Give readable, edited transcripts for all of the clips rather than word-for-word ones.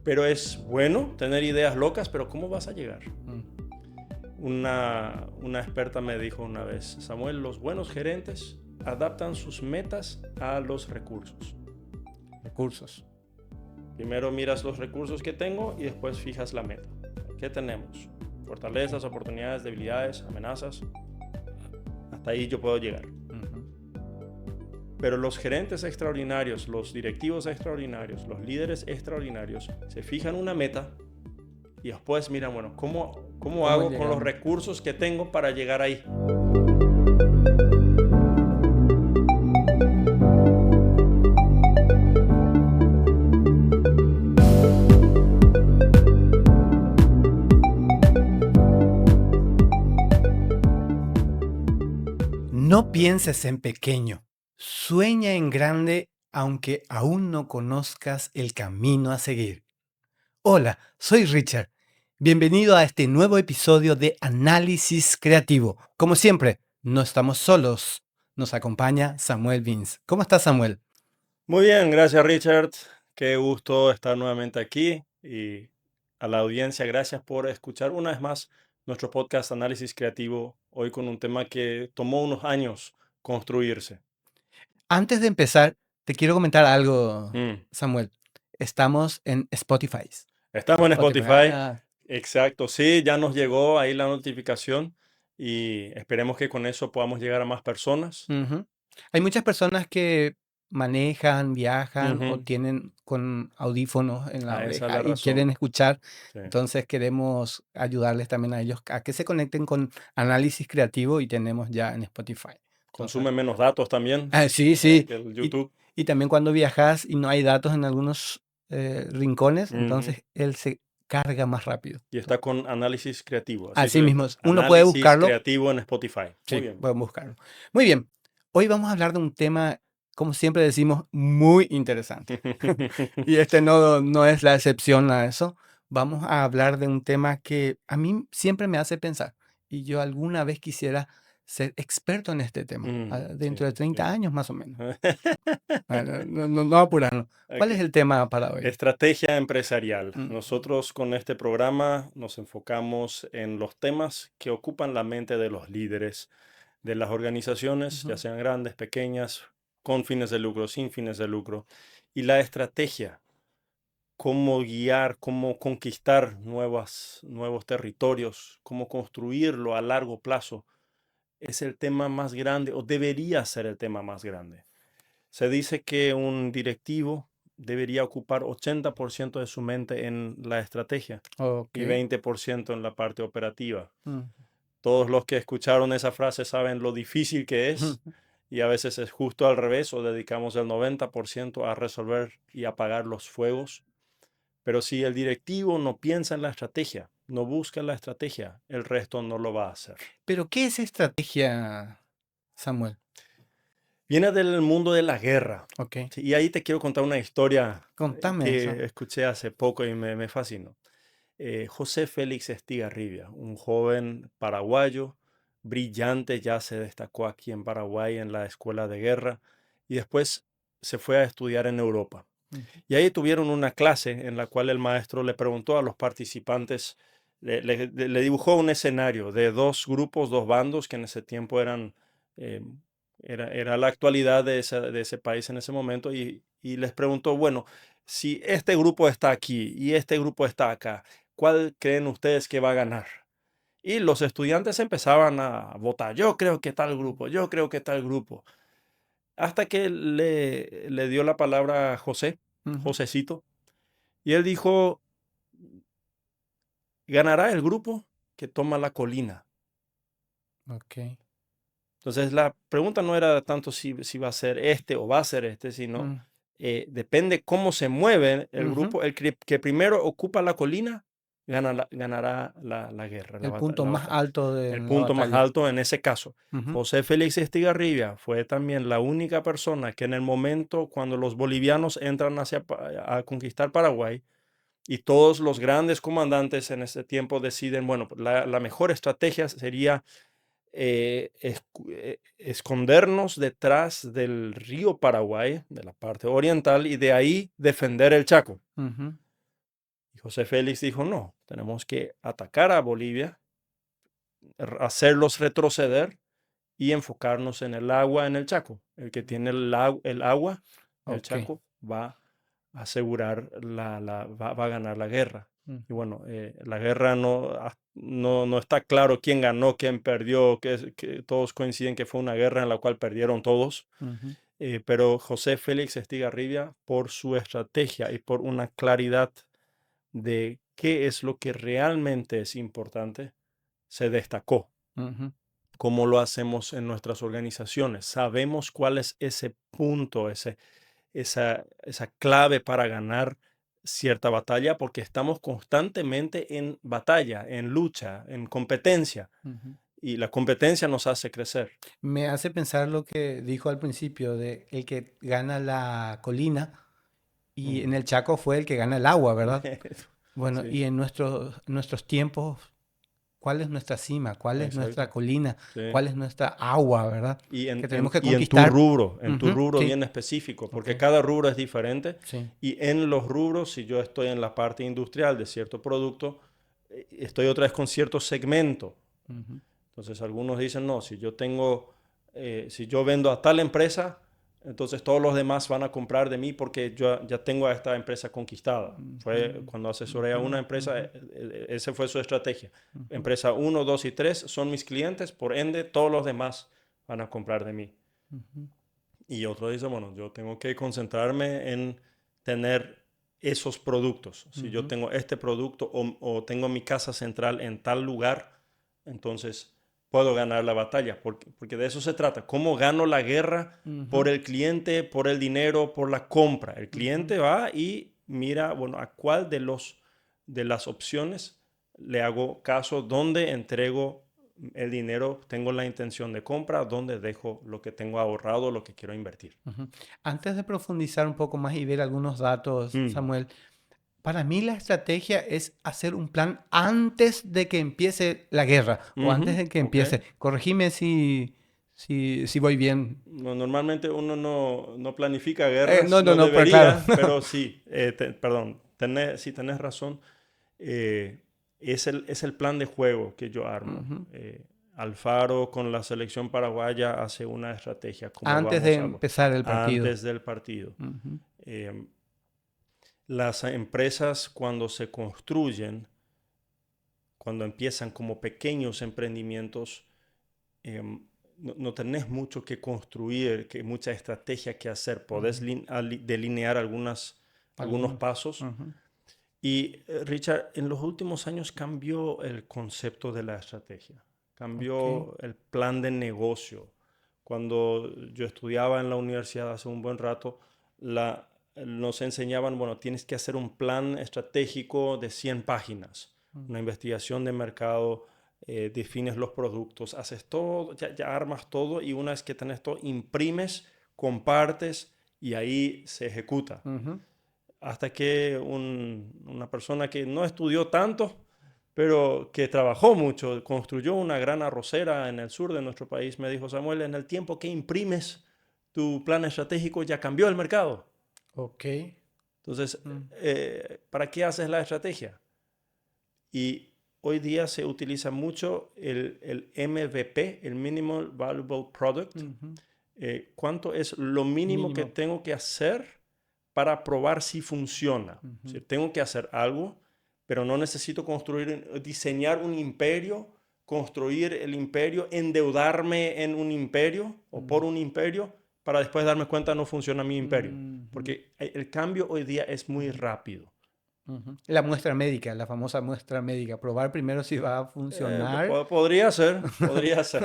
Pero es bueno tener ideas locas, pero ¿cómo vas a llegar? Mm. Una experta me dijo una vez, Samuel, los buenos gerentes adaptan sus metas a los recursos. Recursos. Primero miras los recursos que tengo y después fijas la meta. ¿Qué tenemos? Fortalezas, oportunidades, debilidades, amenazas. Hasta ahí yo puedo llegar. Ujú. Pero los gerentes extraordinarios, los directivos extraordinarios, los líderes extraordinarios se fijan una meta y después miran, bueno, ¿cómo hago con los llegamos? recursos que tengo para llegar ahí? No pienses en pequeño, sueña en grande aunque aún no conozcas el camino a seguir. Hola, soy Richard. Bienvenido a este nuevo episodio de Análisis Creativo. Como siempre, no estamos solos. Nos acompaña Samuel Vince. ¿Cómo estás, Samuel? Muy bien, gracias Richard. Qué gusto estar nuevamente aquí y a la audiencia, gracias por escuchar una vez más nuestro podcast Análisis Creativo, hoy con un tema que tomó unos años construirse. Antes de empezar, te quiero comentar algo, Mm. Samuel. Estamos en Spotify. Estamos en Spotify. Spotify, exacto, sí, ya nos llegó ahí la notificación y esperemos que con eso podamos llegar a más personas. Ujú. Hay muchas personas que manejan, viajan o Ujú. tienen con audífonos en la Ah, esa es oreja la y quieren razón. escuchar. Sí. Entonces queremos ayudarles también a ellos a que se conecten con Análisis Creativo y tenemos ya en Spotify. Entonces, Consume menos datos también sí, sí. que el Y, YouTube. y también cuando viajas y no hay datos en algunos rincones, Ujú. entonces él se carga más rápido. Y está con análisis creativo. Así Así se mismo, uno puede análisis buscarlo. creativo en Spotify. Muy Sí, bien. pueden buscarlo. Muy bien. Hoy vamos a hablar de un tema, como siempre decimos, muy interesante. Y este no es la excepción a eso. Vamos a hablar de un tema que a mí siempre me hace pensar. Y yo alguna vez quisiera ser experto en este tema, Sí, dentro de sí. 30 años más o menos. No apurarnos. ¿Cuál es Ok. el tema para hoy? Estrategia empresarial. Mm, Nosotros con este programa nos enfocamos en los temas que ocupan la mente de los líderes de las organizaciones, ya ujú. sean grandes, pequeñas, con fines de lucro, sin fines de lucro. Y la estrategia, cómo guiar, cómo conquistar nuevos territorios, cómo construirlo a largo plazo, es el tema más grande o debería ser el tema más grande. Se dice que un directivo debería ocupar 80% de su mente en la estrategia Ok. y 20% en la parte operativa. Mm. Todos los que escucharon esa frase saben lo difícil que es y a veces es justo al revés o dedicamos el 90% a resolver y apagar los fuegos. Pero si el directivo no piensa en la estrategia, no busca la estrategia, el resto no lo va a hacer. Pero, ¿qué es estrategia, Samuel? Viene del mundo de la guerra. Ok. Sí, y ahí te quiero contar una historia Contame eso. que escuché hace poco y me fascinó. José Félix Estigarribia, un joven paraguayo, brillante, ya se destacó aquí en Paraguay en la escuela de guerra y después se fue a estudiar en Europa. Ujú. Y ahí tuvieron una clase en la cual el maestro le preguntó a los participantes, le dibujó un escenario de dos grupos, dos bandos que en ese tiempo eh, era la actualidad de ese país en ese momento y les preguntó, bueno, si este grupo está aquí y este grupo está acá, ¿cuál creen ustedes que va a ganar? Y los estudiantes empezaban a votar, yo creo que tal grupo, yo creo que tal grupo, hasta que le dio la palabra a José, Ujú. Josecito, y él dijo, ganará el grupo que toma la colina. Ok. Entonces la pregunta no era tanto si va a ser este o va a ser este, sino Mm. depende cómo se mueve el Ujú. grupo. El que primero ocupa la colina ganará la guerra, El punto la más batalla. alto de El la punto más batalla. alto en ese caso. Ujú. José Félix Estigarribia fue también la única persona que en el momento cuando los bolivianos entran a conquistar Paraguay, y todos los grandes comandantes en ese tiempo deciden, bueno, la mejor estrategia sería escondernos detrás del río Paraguay, de la parte oriental, y de ahí defender el Chaco. Ujú. Y José Félix dijo, no, tenemos que atacar a Bolivia, hacerlos retroceder y enfocarnos en el agua en el Chaco. El que tiene el agua, el Ok. Chaco, va a asegurar, va a ganar la guerra. Mm, Y bueno, la guerra no está claro quién ganó, quién perdió, que todos coinciden que fue una guerra en la cual perdieron todos. ujú, Pero José Félix Estigarribia, por su estrategia y por una claridad de qué es lo que realmente es importante, se destacó. ujú, ¿Cómo lo hacemos en nuestras organizaciones? Sabemos cuál es ese punto, esa clave para ganar cierta batalla, porque estamos constantemente en batalla, en lucha, en competencia, ujú. y la competencia nos hace crecer. Me hace pensar lo que dijo al principio de el que gana la colina y Mm. en el Chaco fue el que gana el agua, ¿verdad? Bueno, Sí, y en nuestros tiempos, ¿cuál es nuestra cima? ¿Cuál es nuestra exacto. colina? Sí. ¿Cuál es nuestra agua, verdad? Y Que tenemos que en conquistar. en tu Ujú, rubro sí, bien específico, ok, porque cada rubro es diferente. sí. Y en los rubros, si yo estoy en la parte industrial de cierto producto, estoy otra vez con cierto segmento. Ujú, Entonces algunos dicen, no, si yo vendo a tal empresa, entonces todos los demás van a comprar de mí porque yo ya tengo a esta empresa conquistada. Fue ujú, cuando asesoré a ujú, una empresa, ujú, esa fue su estrategia. ujú, Empresa uno 2 y 3 son mis clientes, por ende todos los demás van a comprar de mí. ujú, Y otro dice, bueno, yo tengo que concentrarme en tener esos productos. Si yo ujú, tengo este producto o tengo mi casa central en tal lugar, entonces puedo ganar la batalla, porque de eso se trata. ¿Cómo gano la guerra? Por ujú, el cliente, por el dinero, por la compra. El ujú. cliente va y mira, bueno, a cuál de las opciones le hago caso, dónde entrego el dinero, tengo la intención de compra, dónde dejo lo que tengo ahorrado, lo que quiero invertir. Ujú. Antes de profundizar un poco más y ver algunos datos, Mm, Samuel, para mí la estrategia es hacer un plan antes de que empiece la guerra o antes ujú, de que ok. empiece. Corregime si voy bien. No, normalmente uno no planifica guerras, No, no, no no, pero claro. debería, pero sí, perdón, sí tenés razón. eh, es el plan de juego que yo armo. Ujú. Alfaro con la selección paraguaya hace una estrategia, cómo Antes de vamos empezar el partido. antes del partido. Ujú, Eh, las empresas cuando se construyen, cuando empiezan como pequeños emprendimientos, no tenés mucho que construir, mucha estrategia que hacer. Podés ujú. delinear algunos Algunos. pasos. Ujú, Y Richard, en los últimos años cambió el concepto de la estrategia, ok. cambió el plan de negocio. Cuando yo estudiaba en la universidad hace un buen rato, nos enseñaban, bueno, tienes que hacer un plan estratégico de 100 páginas, Mm, una investigación de mercado, defines los productos, haces todo, ya armas todo y una vez que tenés todo, imprimes, compartes y ahí se ejecuta. ujú. Hasta que una persona que no estudió tanto, pero que trabajó mucho, construyó una gran arrocera en el sur de nuestro país, me dijo, Samuel, en el tiempo que imprimes tu plan estratégico ya cambió el mercado. Ok. Entonces, Mm, ¿para qué haces la estrategia? Y hoy día se utiliza mucho el MVP, el Minimal Valuable Product. ujú. ¿Cuánto es lo mínimo que Mínimo. tengo que hacer para probar si funciona? O Ujú, sea, tengo que hacer algo, pero no necesito diseñar un imperio, construir el imperio, endeudarme en un imperio o por mm, un imperio para después darme cuenta no funciona mi imperio. ujú, Porque el cambio hoy día es muy ujú. rápido. Ujú. La muestra médica, la famosa muestra médica, probar primero si va a funcionar Podría ser.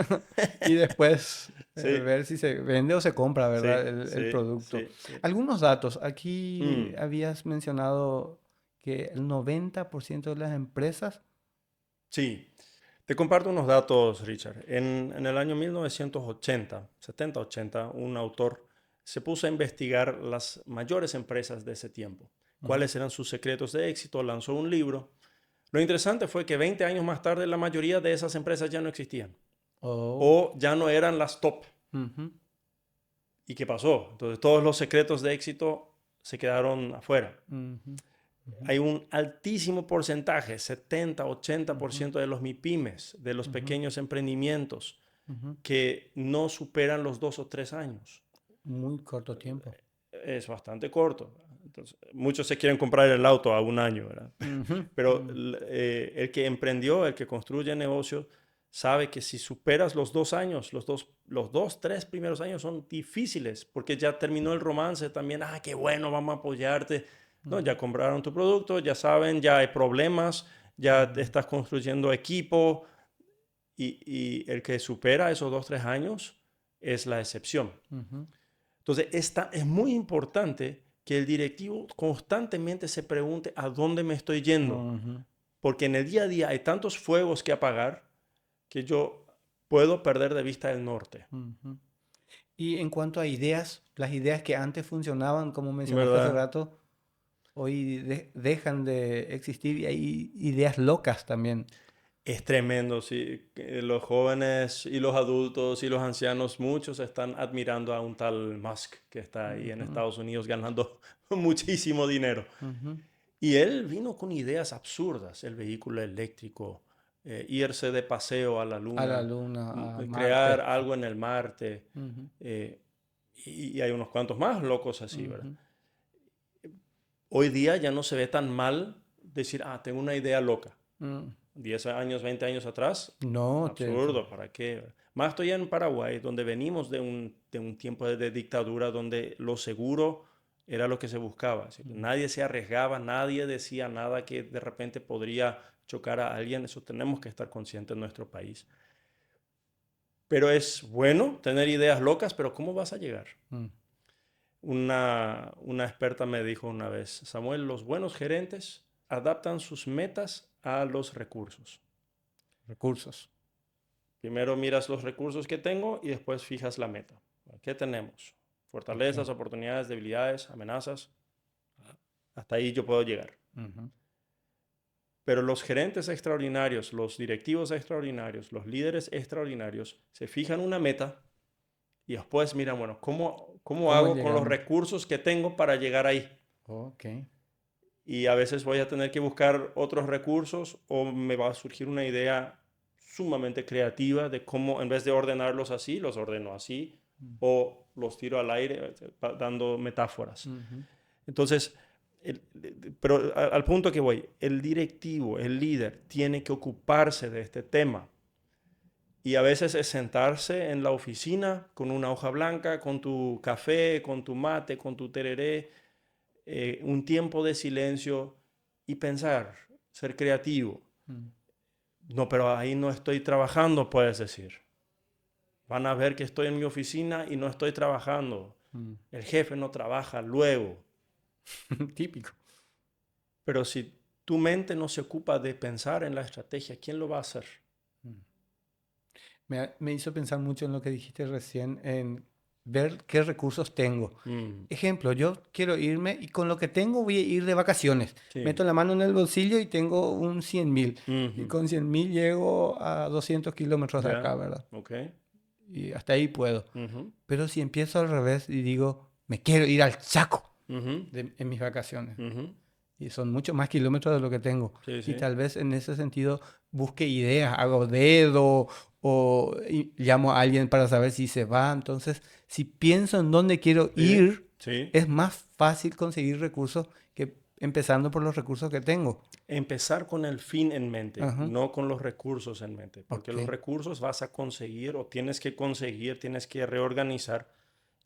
y después Sí, ver si se vende o se compra, ¿verdad? sí, El sí, producto. sí, sí. Algunos datos. Aquí Mm, habías mencionado que el 90% de las empresas. sí. Te comparto unos datos, Richard. En el año 1980, 70-80, un autor se puso a investigar las mayores empresas de ese tiempo. Ujú. ¿Cuáles eran sus secretos de éxito? Lanzó un libro. Lo interesante fue que 20 años más tarde la mayoría de esas empresas ya no existían Oh. o ya no eran las top. Ujú, ¿Y qué pasó? Entonces todos los secretos de éxito se quedaron afuera. ujú, Ujú, hay un altísimo porcentaje, 70, ujú, 80% de los MIPYMES, de los ujú, pequeños emprendimientos, ujú. que no superan los 2 o 3 años. Muy corto tiempo. Es bastante corto. Entonces, muchos se quieren comprar el auto a un año, ¿verdad? Ujú, Pero mm, el que emprendió, el que construye negocio, sabe que si superas los 2 años, los dos, 3 primeros años son difíciles porque ya terminó el romance también. Ah, qué bueno, vamos a apoyarte. No, ujú, ya compraron tu producto, ya saben, ya hay problemas, ya te mm, estás construyendo equipo y el que supera esos 2, 3 años es la excepción. ujú, Entonces, es muy importante que el directivo constantemente se pregunte a dónde me estoy yendo, ujú, porque en el día a día hay tantos fuegos que apagar que yo puedo perder de vista el norte, ujú. Y en cuanto a ideas, las ideas que antes funcionaban, como mencionaste hace ¿verdad? rato, hoy dejan de existir y hay ideas locas también. Es tremendo, sí. Que los jóvenes y los adultos y los ancianos, muchos están admirando a un tal Musk que está ahí en Ujú, Estados Unidos ganando muchísimo dinero. ujú. Y él vino con ideas absurdas, el vehículo eléctrico, irse de paseo a la A la luna, luna, a crear Marte. Sí. algo en el Marte, Ujú, eh, y hay unos cuantos más locos así, ¿verdad? ujú. Hoy día ya no se ve tan mal decir, ah, tengo una idea loca. Mm. 10 años, 20 años atrás, No, absurdo, ¿para qué? Más estoy en Paraguay, donde venimos de un tiempo de dictadura donde lo seguro era lo que se buscaba. Es decir, mm, nadie se arriesgaba, nadie decía nada que de repente podría chocar a alguien. Eso tenemos que estar conscientes en nuestro país. Pero es bueno tener ideas locas, pero ¿cómo vas a llegar? mm. Una experta me dijo una vez, Samuel, los buenos gerentes adaptan sus metas a los recursos. Recursos. Primero miras los recursos que tengo y después fijas la meta. ¿Qué tenemos? Ok. Fortalezas, oportunidades, debilidades, amenazas. Hasta ahí yo puedo llegar. Ujú, Pero los gerentes extraordinarios, los directivos extraordinarios, los líderes extraordinarios se fijan una meta y después miran, bueno, ¿cómo ¿Cómo hago con los llegamos? recursos que tengo para llegar ahí? Ok. Y a veces voy a tener que buscar otros recursos o me va a surgir una idea sumamente creativa de cómo, en vez de ordenarlos así, los ordeno así Mm, o los tiro al aire dando metáforas. ujú, Entonces, pero al punto que voy, el directivo, el líder, tiene que ocuparse de este tema. Y a veces es sentarse en la oficina con una hoja blanca, con tu café, con tu mate, con tu tereré, un tiempo de silencio y pensar, ser creativo. mm, No, pero ahí no estoy trabajando, puedes decir. Van a ver que estoy en mi oficina y no estoy trabajando. mm. El jefe no trabaja luego. Típico. Pero si tu mente no se ocupa de pensar en la estrategia, ¿quién lo va a hacer? Mm. Me hizo pensar mucho en lo que dijiste recién, en ver qué recursos tengo. Mm, Ejemplo, yo quiero irme y con lo que tengo voy a ir de vacaciones. sí. Meto la mano en el bolsillo y tengo un 100.000. Y Ujú. con 100.000 llego a 200 kilómetros de acá, Ya. ¿verdad? Ok. Y hasta ahí puedo. Ujú. Pero si empiezo al revés y digo, me quiero ir al Chaco Ujú. en mis vacaciones. Ujú. Y son muchos más kilómetros de lo que tengo. Sí, Y sí. tal vez en ese sentido busque ideas, hago dedo o llamo a alguien para saber si se va. Entonces, si pienso en dónde quiero Sí. ir, Sí. es más fácil conseguir recursos que empezando por los recursos que tengo. Empezar con el fin en mente, Ajá, no con los recursos en mente, porque ok. los recursos vas a conseguir o tienes que conseguir, tienes que reorganizar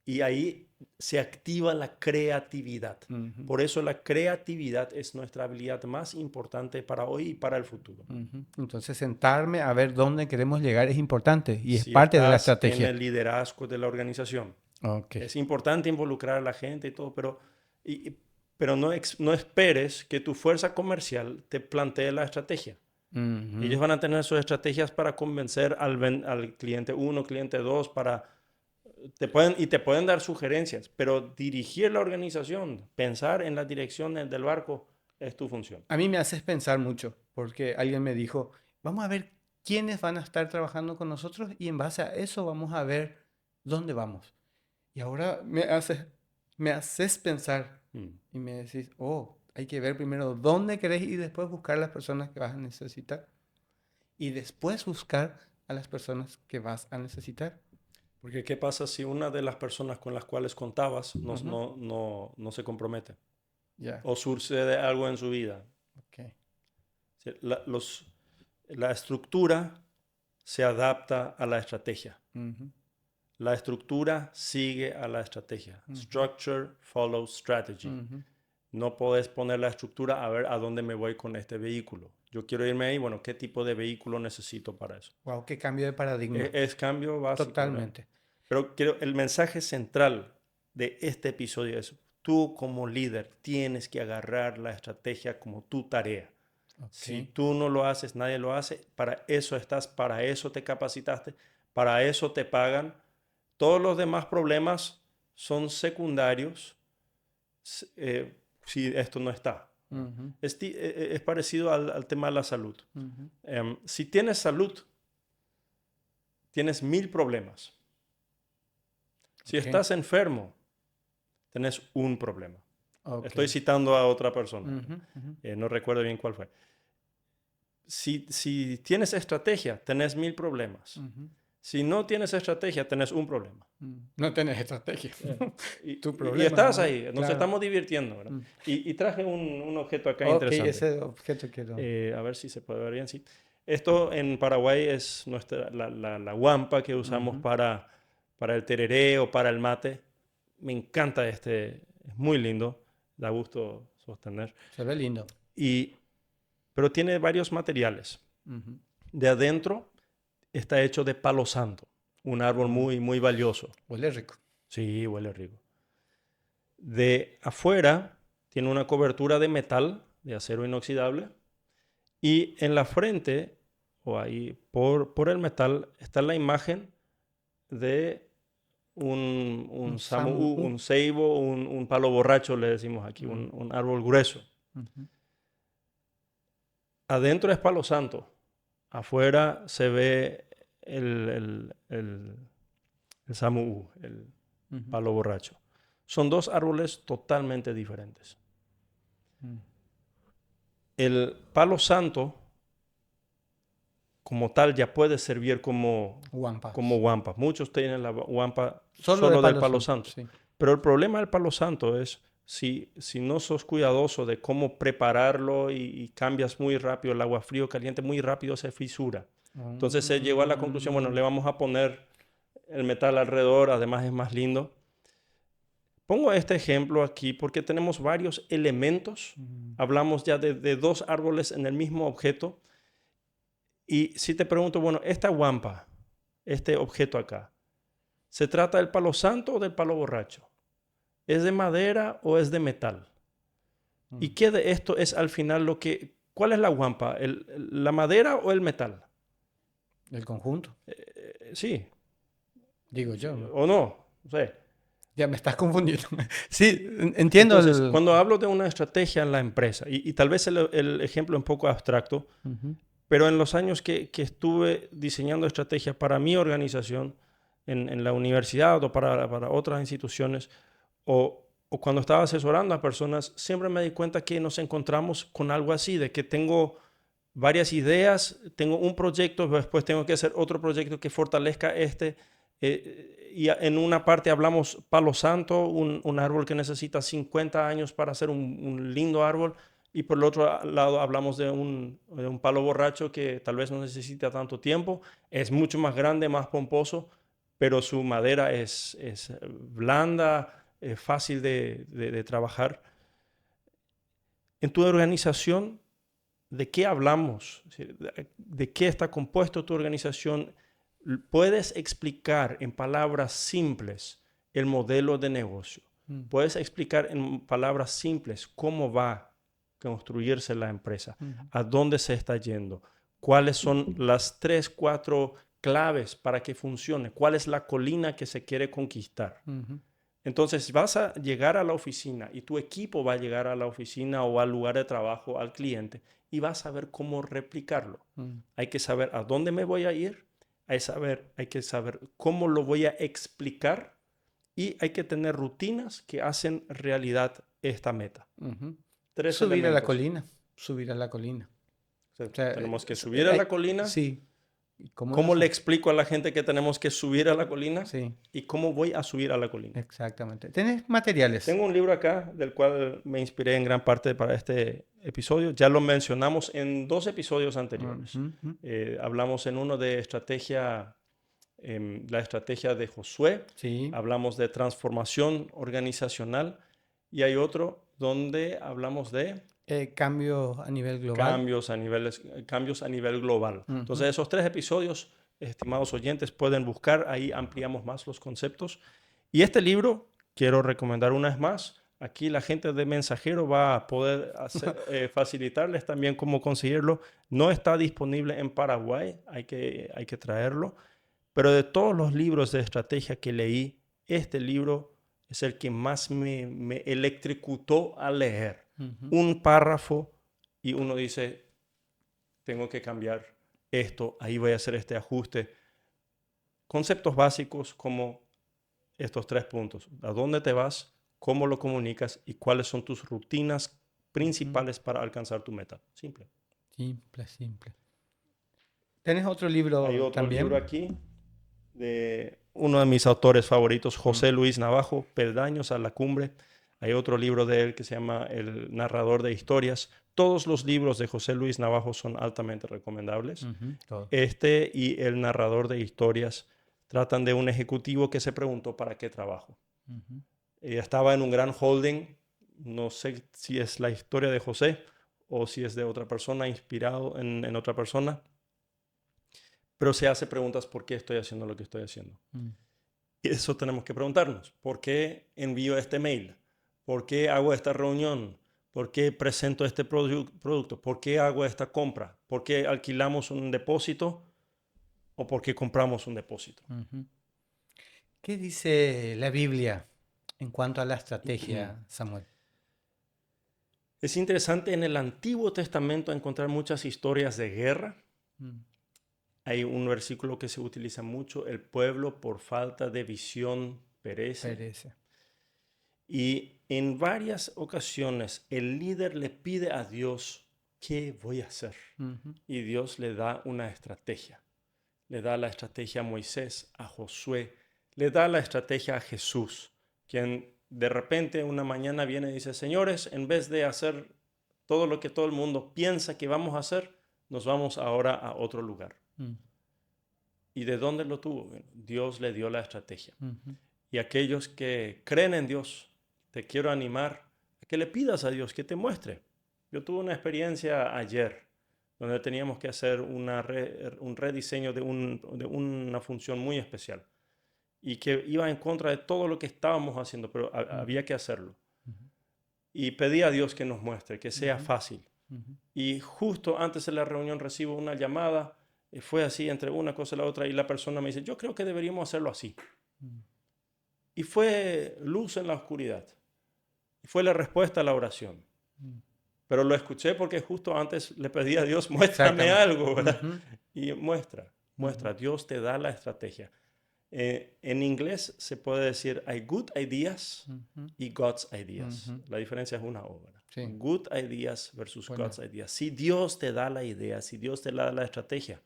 y ahí se activa la creatividad. Ujú, Por eso la creatividad es nuestra habilidad más importante para hoy y para el futuro. ujú. Entonces, sentarme a ver dónde queremos llegar es importante y es Si parte de la estás en estrategia. el liderazgo de la organización, Ok. es importante involucrar a la gente y todo, pero no esperes que tu fuerza comercial te plantee la estrategia. Ujú, Ellos van a tener sus estrategias para convencer al cliente uno, cliente 2, te pueden dar sugerencias, pero dirigir la organización, pensar en la dirección del barco, es tu función. A mí me haces pensar mucho, porque alguien me dijo, vamos a ver quiénes van a estar trabajando con nosotros y en base a eso vamos a ver dónde vamos. Y ahora me haces pensar Mm. y me decís, oh, Hay que ver primero dónde querés y después buscar las personas que vas a necesitar. Y después buscar a las personas que vas a necesitar. Porque ¿qué pasa si una de las personas con las cuales contabas Ujú. no se compromete? Ya, O sucede algo en su vida. ok. Sí, la estructura se adapta a la estrategia. Ujú, La estructura sigue a la estrategia. ujú, Structure follows strategy. ujú. No podés poner la estructura a ver a dónde me voy con este vehículo. Yo quiero irme ahí, bueno, ¿qué tipo de vehículo necesito para eso? Wow, qué cambio de paradigma. Es cambio básico, ¿verdad? Totalmente. Pero el mensaje central de este episodio es, tú como líder tienes que agarrar la estrategia como tu tarea. Si Ok. tú no lo haces, nadie lo hace. Para eso estás, para eso te capacitaste, para eso te pagan. Todos los demás problemas son secundarios si esto no está. Ujú, Es parecido al tema de la salud. ujú. Si tienes salud, tienes 1000 problemas. Si Ok, estás enfermo, tenés un problema. ok. Estoy citando a otra persona. Ujú, ujú, No recuerdo bien cuál fue. Si tienes estrategia, tenés 1000 problemas. ujú, Si no tienes estrategia, tenés un problema. No tenés estrategia. Eh, Tu y problema estás nomás. ahí, nos Claro. estamos divirtiendo, ¿verdad? Mm. Y traje un objeto acá Ok, interesante. ese objeto quiero. A ver si se puede ver bien, sí. Esto en Paraguay es la guampa que usamos Ujú. para el tereré o para el mate. Me encanta este, es muy lindo, da gusto sostener. Se ve lindo. Y, pero tiene varios materiales. Ujú. De adentro está hecho de palo santo, un árbol Mm, muy, muy valioso. Huele rico. Sí, huele rico. De afuera tiene una cobertura de metal, de acero inoxidable, y en la frente, o ahí por el metal, está la imagen de un Un samu, samu. un ceibo, un palo borracho, le decimos aquí, Mm, un árbol grueso. ujú. Adentro es palo santo, afuera se ve el samu, el Ujú. palo borracho. Son dos árboles totalmente diferentes. Mm. El palo santo, como tal, ya puede servir como Guampas. guampa. Muchos tienen la guampa Solo de solo del palo palo santo, santo. sí. Pero el problema del palo santo es si no sos cuidadoso de cómo prepararlo y cambias muy rápido el agua frío, caliente, muy rápido se fisura. Entonces se llegó a la conclusión, bueno, Mm, le vamos a poner el metal alrededor, además es más lindo. Pongo este ejemplo aquí porque tenemos varios elementos. mm. Hablamos ya de dos árboles en el mismo objeto. Y si te pregunto, bueno, esta guampa, este objeto acá, ¿se trata del palo santo o del palo borracho? ¿Es de madera o es de metal? ¿Y Mm. qué de esto es al final lo que... ¿Cuál es la guampa? ¿La madera o el metal? El conjunto, Sí, digo sí, yo, ¿no? o no. No sé. Ya me estás confundiendo. Sí, entiendo Entonces, el... cuando hablo de una estrategia en la empresa, y tal vez el ejemplo es un poco abstracto, Ujú, pero en los años que estuve diseñando estrategias para mi organización, en la universidad o para otras instituciones, o cuando estaba asesorando a personas, siempre me di cuenta que nos encontramos con algo así, de que tengo varias ideas, tengo un proyecto, después tengo que hacer otro proyecto que fortalezca este. En una parte hablamos palo santo, un árbol que necesita 50 años para hacer un lindo árbol, y por el otro lado hablamos de un palo borracho que tal vez no necesita tanto tiempo, es mucho más grande, más pomposo, pero su madera es blanda, fácil de trabajar. En tu organización, ¿de qué hablamos? ¿De qué está compuesto tu organización? ¿Puedes explicar en palabras simples el modelo de negocio? mm, ¿Puedes explicar en palabras simples cómo va a construirse la empresa? ujú, ¿A dónde se está yendo? ¿Cuáles son las 3, 4 claves para que funcione? ¿Cuál es la colina que se quiere conquistar? ujú, Entonces vas a llegar a la oficina y tu equipo va a llegar a la oficina o al lugar de trabajo, al cliente, y vas a saber cómo replicarlo. mm, Hay que saber a dónde me voy a ir, hay que saber cómo lo voy a explicar y hay que tener rutinas que hacen realidad esta meta. ujú. tres Subir a la elementos. colina, subir a la colina. O sea, O sea, tenemos que subir a la colina. sí. ¿Y cómo ¿Cómo eso? le explico a la gente que tenemos que subir a la colina? Sí, ¿Y cómo voy a subir a la colina? exactamente. ¿Tenés materiales? Tengo un libro acá del cual me inspiré en gran parte para este episodio. Ya lo mencionamos en 2 episodios anteriores. Ujú, ujú. Hablamos en uno de estrategia, la estrategia de Josué. Sí, Hablamos de transformación organizacional. Y hay otro donde hablamos de cambio a nivel global. cambios a nivel global. Ujú. Entonces, esos 3 episodios, estimados oyentes, pueden buscar, ahí ampliamos más los conceptos. Y este libro, quiero recomendar una vez más, aquí la gente de Mensajero va a poder facilitarles también cómo conseguirlo. No está disponible en Paraguay, hay que traerlo, pero de todos los libros de estrategia que leí, este libro es el que más me electrocutó a leer. Ujú, Un párrafo y uno dice, tengo que cambiar esto, ahí voy a hacer este ajuste. Conceptos básicos como estos 3 puntos. ¿A dónde te vas? ¿Cómo lo comunicas? ¿Y cuáles son tus rutinas ujú. principales para alcanzar tu meta? Simple. Simple, simple. ¿Tenés otro Hay libro otro libro también? aquí de uno de mis autores favoritos, Mm, José Luis Navajo, Peldaños a la Cumbre. Hay otro libro de él que se llama El narrador de historias. Todos los libros de José Luis Navajo son altamente recomendables. ujú, todo. Este y El narrador de historias tratan de un ejecutivo que se preguntó para qué trabajo. Ujú, Estaba en un gran holding, no sé si es la historia de José o si es de otra persona, inspirado en otra persona, pero se hace preguntas por qué estoy haciendo lo que estoy haciendo. mm, Y eso tenemos que preguntarnos. ¿Por qué envío este mail? ¿Por qué hago esta reunión? ¿Por qué presento este producto? ¿Por qué hago esta compra? ¿Por qué alquilamos un depósito o por qué compramos un depósito? ujú. ¿Qué dice la Biblia en cuanto a la estrategia, Samuel? Es interesante en el Antiguo Testamento encontrar muchas historias de guerra. Mm, Hay un versículo que se utiliza mucho: el pueblo por falta de visión perece. Perece. Y en varias ocasiones el líder le pide a Dios, ¿qué voy a hacer? Ujú, Y Dios le da una estrategia. Le da la estrategia a Moisés, a Josué, le da la estrategia a Jesús, quien de repente una mañana viene y dice, señores, en vez de hacer todo lo que todo el mundo piensa que vamos a hacer, nos vamos ahora a otro lugar. mm, ¿Y de dónde lo tuvo? Bueno, Dios le dio la estrategia. ujú, Y aquellos que creen en Dios, te quiero animar a que le pidas a Dios que te muestre. Yo tuve una experiencia ayer donde teníamos que hacer un rediseño de una función muy especial y que iba en contra de todo lo que estábamos haciendo, pero ujú, había que hacerlo. ujú, Y pedí a Dios que nos muestre, que sea ujú, fácil. ujú, Y justo antes de la reunión recibo una llamada, fue así entre una cosa y la otra, y la persona me dice, yo creo que deberíamos hacerlo así. mm, Y fue luz en la oscuridad. Y fue la respuesta a la oración. mm. Pero lo escuché porque justo antes le pedí a Dios, muéstrame Exactamente. algo, ¿verdad? Ujú, Y ujú, muestra. Dios te da la estrategia. En inglés se puede decir, hay good ideas ujú, y God's ideas. ujú. La diferencia es una obra. Sí, Good ideas versus bueno. God's ideas. Si Dios te da la idea, si Dios te da la estrategia,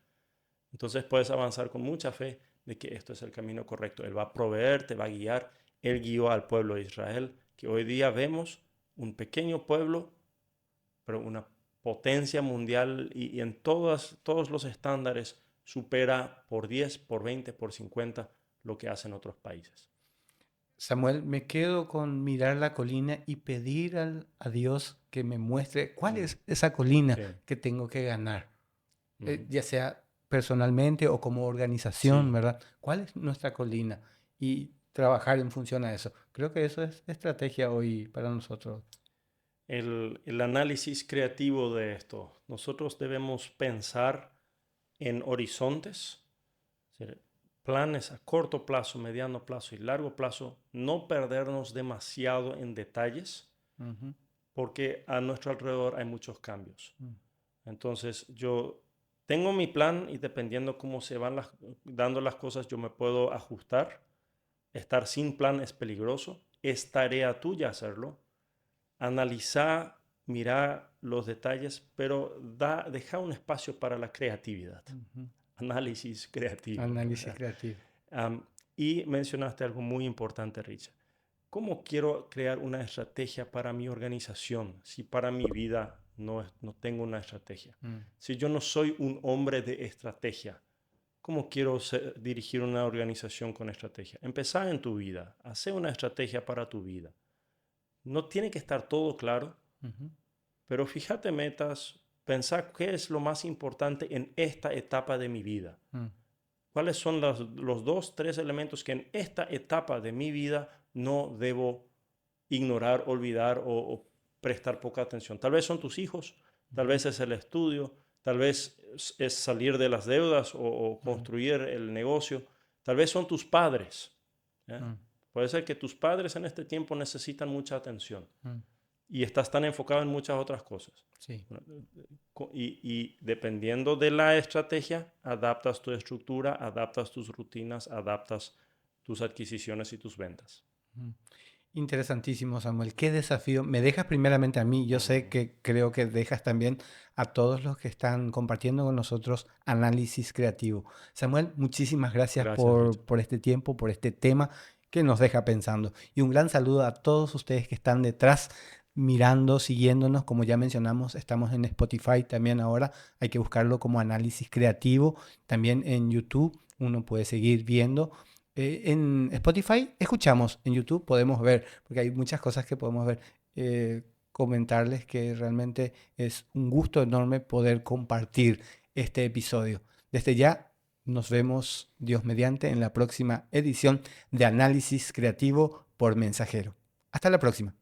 entonces puedes avanzar con mucha fe de que esto es el camino correcto. Él va a proveer, te va a guiar. Él guió al pueblo de Israel, que hoy día vemos un pequeño pueblo, pero una potencia mundial y en todos los estándares supera por 10, por 20, por 50 lo que hacen otros países. Samuel, me quedo con mirar la colina y pedir a Dios que me muestre cuál Mm, es esa colina sí, que tengo que ganar, ujú, ya sea personalmente o como organización, sí. ¿verdad? ¿Cuál es nuestra colina? Y trabajar en función a eso. Creo que eso es estrategia hoy para nosotros. El análisis creativo de esto. Nosotros debemos pensar en horizontes, es decir, planes a corto plazo, mediano plazo y largo plazo, no perdernos demasiado en detalles, Ujú, porque a nuestro alrededor hay muchos cambios. mm, Entonces, yo tengo mi plan y dependiendo cómo se van dando las cosas, yo me puedo ajustar. Estar sin plan es peligroso. Es tarea tuya hacerlo. Analiza mira los detalles, pero deja un espacio para la creatividad, Ujú. análisis creativo, Análisis ¿verdad? creativo. Am, y mencionaste algo muy importante, Richard. ¿Cómo quiero crear una estrategia para mi organización si para mi vida no tengo una estrategia? Mm, Si yo no soy un hombre de estrategia, ¿cómo quiero dirigir una organización con estrategia? Empezar en tu vida, hacer una estrategia para tu vida. No tiene que estar todo claro, ujú, pero fíjate metas, pensar qué es lo más importante en esta etapa de mi vida. mm, ¿Cuáles son los dos, tres elementos que en esta etapa de mi vida no debo ignorar, olvidar o prestar poca atención? Tal vez son tus hijos, tal ujú, vez es el estudio, tal vez es salir de las deudas o ujú, construir el negocio, tal vez son tus padres. ¿Eh? mm, Puede ser que tus padres en este tiempo necesitan mucha atención mm. y estás tan enfocado en muchas otras cosas. Sí. Y dependiendo de la estrategia, adaptas tu estructura, adaptas tus rutinas, adaptas tus adquisiciones y tus ventas. Mm. Interesantísimo, Samuel. Qué desafío. Me dejas primeramente a mí. Yo sé Ujú. que creo que dejas también a todos los que están compartiendo con nosotros análisis creativo. Samuel, muchísimas gracias Gracias, Richard. por este tiempo, por este tema que nos deja pensando. Y un gran saludo a todos ustedes que están detrás, mirando, siguiéndonos. Como ya mencionamos, estamos en Spotify también ahora. Hay que buscarlo como análisis creativo. También en YouTube uno puede seguir viendo. En Spotify escuchamos, en YouTube podemos ver, porque hay muchas cosas que podemos ver. Comentarles que realmente es un gusto enorme poder compartir este episodio. Desde ya nos vemos, Dios mediante, en la próxima edición de Análisis Creativo por Mensajero. Hasta la próxima.